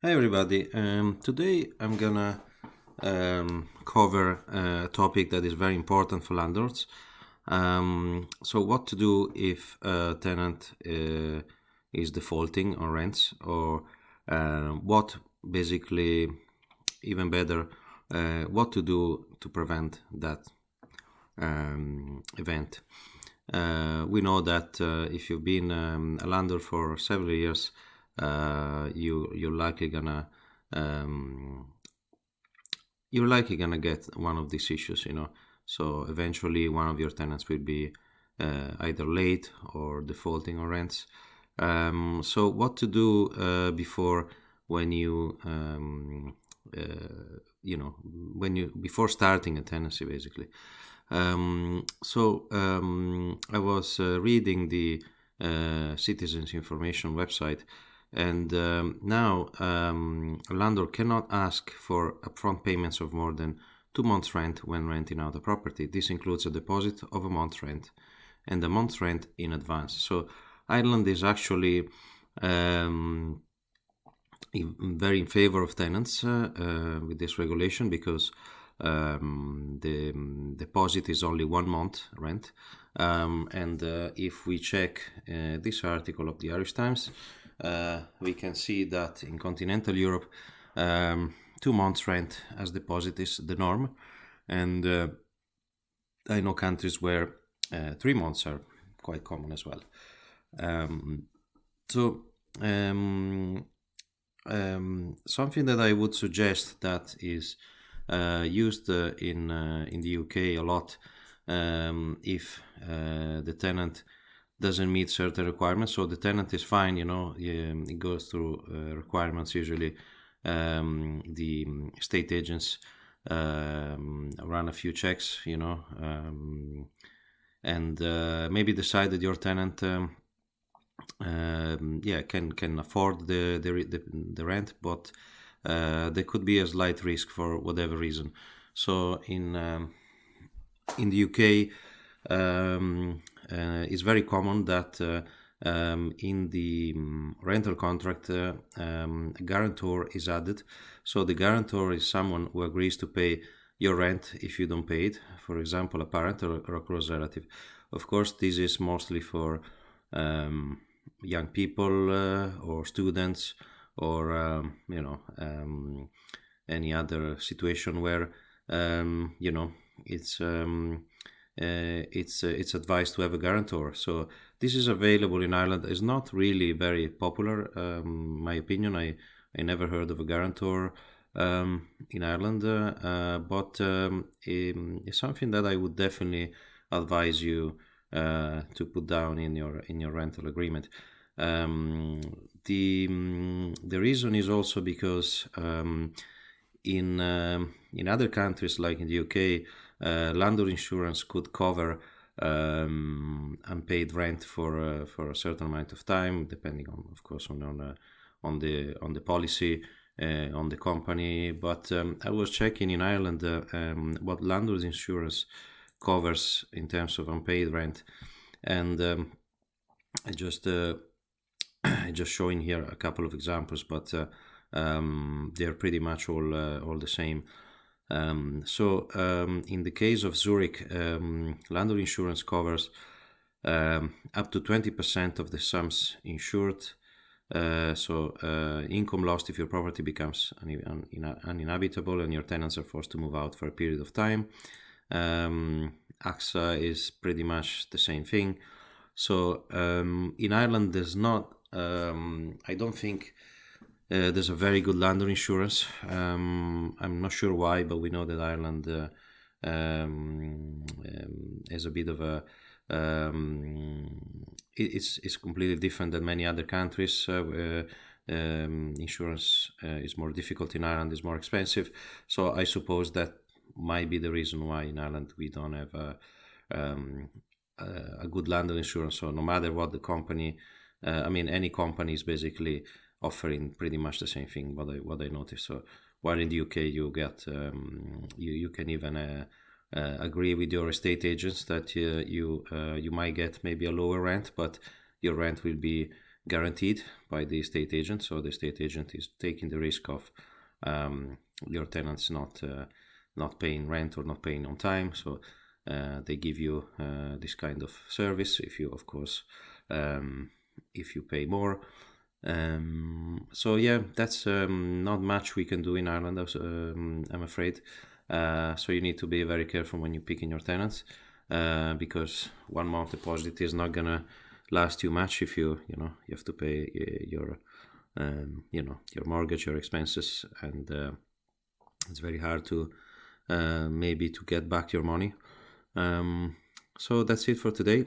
Hi everybody. Today I'm gonna cover a topic that is very important for landlords. So what to do if a tenant is defaulting on rents, or what basically, even better, what to do to prevent that event. We know that if you've been a landlord for several years, you're likely gonna get one of these issues. So eventually one of your tenants will be either late or defaulting on rents. So what to do before when you before starting a tenancy, basically. I was reading the Citizens Information website, and now a landlord cannot ask for upfront payments of more than 2 months' rent when renting out a property. This includes a deposit of a month's rent and a month's rent in advance. So Ireland is actually very in favor of tenants with this regulation, because the deposit is only 1 month rent. And if we check this article of the Irish Times, we can see that in continental Europe, 2 months rent as deposit is the norm. And I know countries where 3 months are quite common as well. Something that I would suggest that is used in the UK a lot, if the tenant doesn't meet certain requirements. So the tenant is fine, it goes through requirements. Usually the estate agents run a few checks, and maybe decide that your tenant can afford the rent, but there could be a slight risk for whatever reason. So in the UK, it's very common that in the rental contract, a guarantor is added. So the guarantor is someone who agrees to pay your rent if you don't pay it. For example, a parent or a close relative. Of course, this is mostly for young people or students, or any other situation where it's advised to have a guarantor. So this is available in Ireland. It's not really very popular, my opinion. I never heard of a guarantor in Ireland, but it's something that I would definitely advise you to put down in your rental agreement. The reason is also because in other countries, like in the UK, landlord insurance could cover unpaid rent for a certain amount of time, depending on, of course, on the policy, on the company. But I was checking in Ireland what landlord insurance covers in terms of unpaid rent, and I just showing here a couple of examples, but they're pretty much all the same. In the case of Zurich, landlord insurance covers up to 20% of the sums insured. Income lost if your property becomes uninhabitable and your tenants are forced to move out for a period of time. AXA is pretty much the same thing. So in Ireland, there's not, I don't think there's a very good landlord insurance. I'm not sure why, but we know that Ireland is a bit of a, it's completely different than many other countries. Insurance is more difficult in Ireland, is more expensive. So I suppose that might be the reason why in Ireland we don't have a good landlord insurance. So no matter what the company, any company is basically offering pretty much the same thing. What I noticed. So while in the UK you get you can even agree with your estate agents that you might get maybe a lower rent, but your rent will be guaranteed by the estate agent. So the estate agent is taking the risk of your tenants not paying rent or not paying on time. So they give you this kind of service if you, of course, if you pay more. So yeah, that's not much we can do in Ireland, I'm afraid. So you need to be very careful when you're picking your tenants, because 1 month deposit is not gonna last you much if you have to pay your your mortgage, your expenses, and it's very hard to maybe to get back your money. So that's it for today.